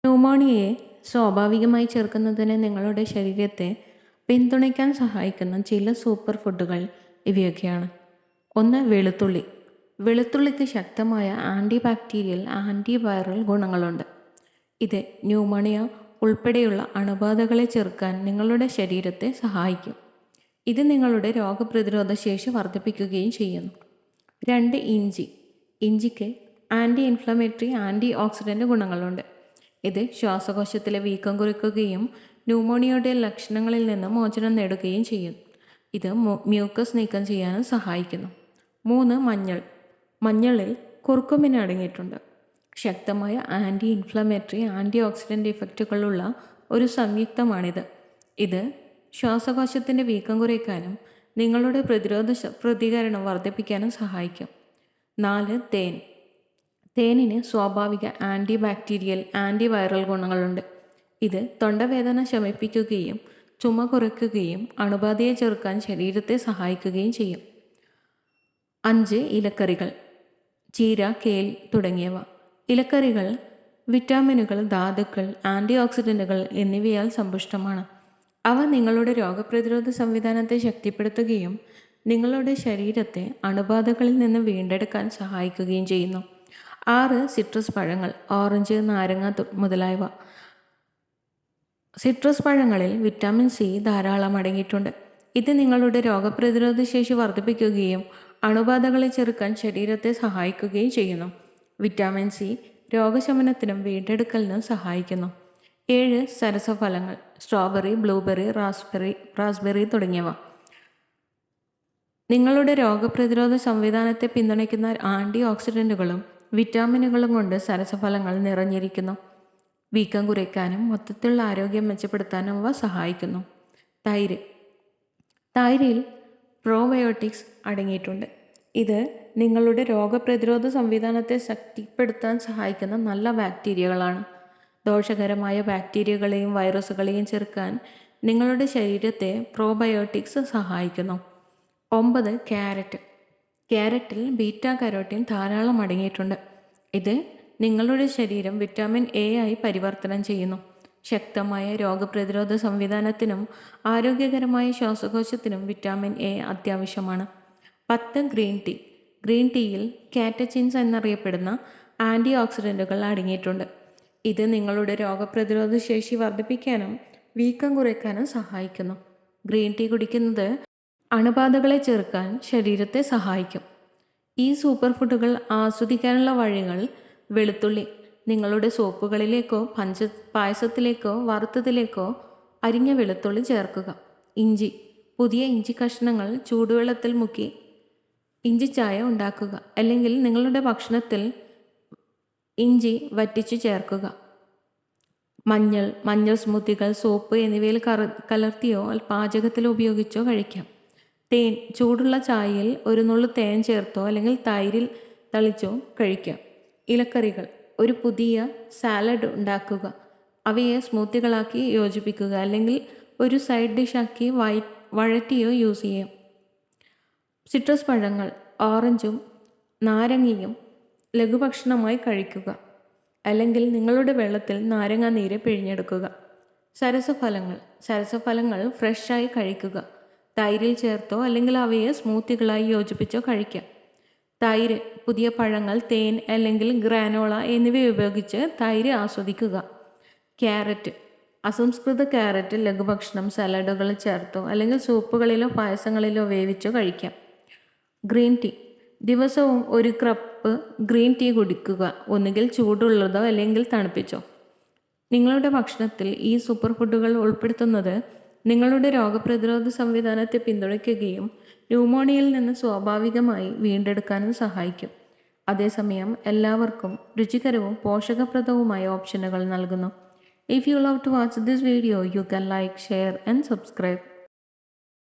ന്യൂമോണിയയെ സ്വാഭാവികമായി ചെറുക്കുന്നതിന് നിങ്ങളുടെ ശരീരത്തെ പിന്തുണയ്ക്കാൻ സഹായിക്കുന്ന ചില സൂപ്പർ ഫുഡുകൾ ഇവയൊക്കെയാണ്. 1. വെളുത്തുള്ളി. വെളുത്തുള്ളിക്ക് ശക്തമായ ആൻറ്റി ബാക്ടീരിയൽ, ആൻറ്റി വൈറൽ ഗുണങ്ങളുണ്ട്. ഇത് ന്യൂമോണിയ ഉൾപ്പെടെയുള്ള അണുബാധകളെ ചെറുക്കാൻ നിങ്ങളുടെ ശരീരത്തെ സഹായിക്കും. ഇത് നിങ്ങളുടെ രോഗപ്രതിരോധ ശേഷി വർദ്ധിപ്പിക്കുകയും ചെയ്യുന്നു. 2. ഇഞ്ചി. ഇഞ്ചിക്ക് ആൻറ്റി ഇൻഫ്ലമേറ്ററി, ആൻറ്റി ഓക്സിഡൻ്റ് ഗുണങ്ങളുണ്ട്. ഇത് ശ്വാസകോശത്തിലെ വീക്കം കുറയ്ക്കുകയും ന്യൂമോണിയയുടെ ലക്ഷണങ്ങളിൽ നിന്ന് മോചനം നേടുകയും ചെയ്യും. ഇത് മ്യൂക്കസ് നീക്കം ചെയ്യാനും സഹായിക്കുന്നു. 3. മഞ്ഞൾ. മഞ്ഞളിൽ കുർക്കുമിൻ അടങ്ങിയിട്ടുണ്ട്. ശക്തമായ ആൻറ്റി ഇൻഫ്ലമേറ്ററി, ആൻറ്റി ഓക്സിഡൻ്റ് ഇഫക്റ്റുകളുള്ള ഒരു സംയുക്തമാണിത്. ഇത് ശ്വാസകോശത്തിൻ്റെ വീക്കം കുറയ്ക്കാനും നിങ്ങളുടെ പ്രതികരണം വർദ്ധിപ്പിക്കാനും സഹായിക്കും. 4. തേൻ. തേനിന് സ്വാഭാവിക ആൻറ്റി ബാക്ടീരിയൽ, ആൻറ്റി വൈറൽ ഗുണങ്ങളുണ്ട്. ഇത് തൊണ്ടവേദന ശമിപ്പിക്കുകയും ചുമ കുറയ്ക്കുകയും അണുബാധയെ ചെറുക്കാൻ ശരീരത്തെ സഹായിക്കുകയും ചെയ്യും. 5. ഇലക്കറികൾ. ചീര, കേൽ തുടങ്ങിയവ. ഇലക്കറികൾ വിറ്റാമിനുകൾ, ധാതുക്കൾ, ആൻറ്റി ഓക്സിഡൻറ്റുകൾ എന്നിവയാൽ സമ്പുഷ്ടമാണ്. അവ നിങ്ങളുടെ രോഗപ്രതിരോധ സംവിധാനത്തെ ശക്തിപ്പെടുത്തുകയും നിങ്ങളുടെ ശരീരത്തെ അണുബാധകളിൽ നിന്ന് വീണ്ടെടുക്കാൻ സഹായിക്കുകയും ചെയ്യുന്നു. 6. സിട്രസ് പഴങ്ങൾ. ഓറഞ്ച്, നാരങ്ങ മുതലായവ. സിട്രസ് പഴങ്ങളിൽ വിറ്റാമിൻ സി ധാരാളം അടങ്ങിയിട്ടുണ്ട്. ഇത് നിങ്ങളുടെ രോഗപ്രതിരോധ ശേഷി വർദ്ധിപ്പിക്കുകയും അണുബാധകളെ ചെറുക്കാൻ ശരീരത്തെ സഹായിക്കുകയും ചെയ്യുന്നു. വിറ്റാമിൻ സി രോഗശമനത്തിനും വീണ്ടെടുക്കലിനും സഹായിക്കുന്നു. 7. സരസഫലങ്ങൾ. സ്ട്രോബെറി, ബ്ലൂബെറി, റാസ്ബെറി തുടങ്ങിയവ. നിങ്ങളുടെ രോഗപ്രതിരോധ സംവിധാനത്തെ പിന്തുണയ്ക്കുന്ന ആൻറ്റി ഓക്സിഡൻറ്റുകളും വിറ്റാമിനുകളും കൊണ്ട് സരസഫലങ്ങൾ നിറഞ്ഞിരിക്കുന്നു. വീക്കം കുറയ്ക്കാനും മൊത്തത്തിലുള്ള ആരോഗ്യം മെച്ചപ്പെടുത്താനും അവ സഹായിക്കുന്നു. തൈര്. തൈരിൽ പ്രോബയോട്ടിക്സ് അടങ്ങിയിട്ടുണ്ട്. ഇത് നിങ്ങളുടെ രോഗപ്രതിരോധ സംവിധാനത്തെ ശക്തിപ്പെടുത്താൻ സഹായിക്കുന്ന നല്ല ബാക്ടീരിയകളാണ്. ദോഷകരമായ ബാക്ടീരിയകളെയും വൈറസുകളെയും ചെറുക്കാൻ നിങ്ങളുടെ ശരീരത്തെ പ്രോബയോട്ടിക്സ് സഹായിക്കുന്നു. 9. ക്യാരറ്റ്. ക്യാരറ്റിൽ ബീറ്റാ കരോട്ടിൻ ധാരാളം അടങ്ങിയിട്ടുണ്ട്. ഇത് നിങ്ങളുടെ ശരീരം വിറ്റാമിൻ എ ആയി പരിവർത്തനം ചെയ്യുന്നു. ശക്തമായ രോഗപ്രതിരോധ സംവിധാനത്തിനും ആരോഗ്യകരമായ ശ്വാസകോശത്തിനും വിറ്റാമിൻ എ അത്യാവശ്യമാണ്. 10. Green tea. ഗ്രീൻ ടീയിൽ കാറ്റച്ചിൻസ് എന്നറിയപ്പെടുന്ന ആൻറ്റി ഓക്സിഡൻറ്റുകൾ അടങ്ങിയിട്ടുണ്ട്. ഇത് നിങ്ങളുടെ രോഗപ്രതിരോധ ശേഷി വർദ്ധിപ്പിക്കാനും വീക്കം കുറയ്ക്കാനും സഹായിക്കുന്നു. ഗ്രീൻ ടീ കുടിക്കുന്നത് അണുബാധകളെ ചെറുക്കാൻ ശരീരത്തെ സഹായിക്കും. ഈ സൂപ്പർ ഫുഡുകൾ ആസ്വദിക്കാനുള്ള വഴികൾ. വെളുത്തുള്ളി നിങ്ങളുടെ സോപ്പുകളിലേക്കോ പായസത്തിലേക്കോ വറുത്തതിലേക്കോ അരിഞ്ഞ വെളുത്തുള്ളി ചേർക്കുക. ഇഞ്ചി. പുതിയ ഇഞ്ചി കഷ്ണങ്ങൾ ചൂടുവെള്ളത്തിൽ മുക്കി ഇഞ്ചിച്ചായ ഉണ്ടാക്കുക, അല്ലെങ്കിൽ നിങ്ങളുടെ ഭക്ഷണത്തിൽ ഇഞ്ചി വറ്റിച്ചു ചേർക്കുക. മഞ്ഞൾ സ്മൂത്തികൾ, സോപ്പ് എന്നിവയിൽ കലർത്തിയോ പാചകത്തിൽ ഉപയോഗിച്ചോ കഴിക്കാം. തേൻ. ചൂടുള്ള ചായയിൽ ഒരു നുള്ളു തേൻ ചേർത്തോ അല്ലെങ്കിൽ തൈരിൽ തളിച്ചോ കഴിക്കാം. ഇലക്കറികൾ. ഒരു പുതിയ സാലഡ് ഉണ്ടാക്കുക. അവയെ സ്മൂത്തികളാക്കി യോജിപ്പിക്കുക, അല്ലെങ്കിൽ ഒരു സൈഡ് ഡിഷാക്കി വഴറ്റിയോ യൂസ് ചെയ്യാം. സിട്രസ് പഴങ്ങൾ. ഓറഞ്ചും നാരങ്ങയും ലഘുഭക്ഷണമായി കഴിക്കുക, അല്ലെങ്കിൽ നിങ്ങളുടെ വെള്ളത്തിൽ നാരങ്ങ നീര് പിഴിഞ്ഞെടുക്കുക. സരസഫലങ്ങൾ ഫ്രഷായി കഴിക്കുക. തൈരിൽ ചേർത്തോ അല്ലെങ്കിൽ അവയെ സ്മൂത്തികളായി യോജിപ്പിച്ചോ കഴിക്കാം. തൈര്. പുതിയ പഴങ്ങൾ, തേൻ അല്ലെങ്കിൽ ഗ്രാനോള എന്നിവ ഉപയോഗിച്ച് തൈര് ആസ്വദിക്കുക. ക്യാരറ്റ്. അസംസ്കൃത ക്യാരറ്റ് ലഘുഭക്ഷണം സലാഡുകളിൽ ചേർത്തോ അല്ലെങ്കിൽ സൂപ്പുകളിലോ പായസങ്ങളിലോ വേവിച്ചോ കഴിക്കാം. Green tea. ദിവസവും ഒരു കപ്പ് ഗ്രീൻ ടീ കുടിക്കുക, ഒന്നുകിൽ ചൂടുള്ളതോ അല്ലെങ്കിൽ തണുപ്പിച്ചോ. നിങ്ങളുടെ ഭക്ഷണത്തിൽ ഈ സൂപ്പർ ഫുഡുകൾ ഉൾപ്പെടുത്തുന്നത് നിങ്ങളുടെ രോഗപ്രതിരോധ സംവിധാനത്തെ പിന്തുണയ്ക്കുകയും ന്യൂമോണിയയിൽ നിന്ന് സ്വാഭാവികമായി വീണ്ടെടുക്കാനും സഹായിക്കും. അതേസമയം എല്ലാവർക്കും രുചികരവും പോഷകപ്രദവുമായ ഓപ്ഷനുകൾ നൽകുന്നു. If you love to watch this video, you can like, share and subscribe.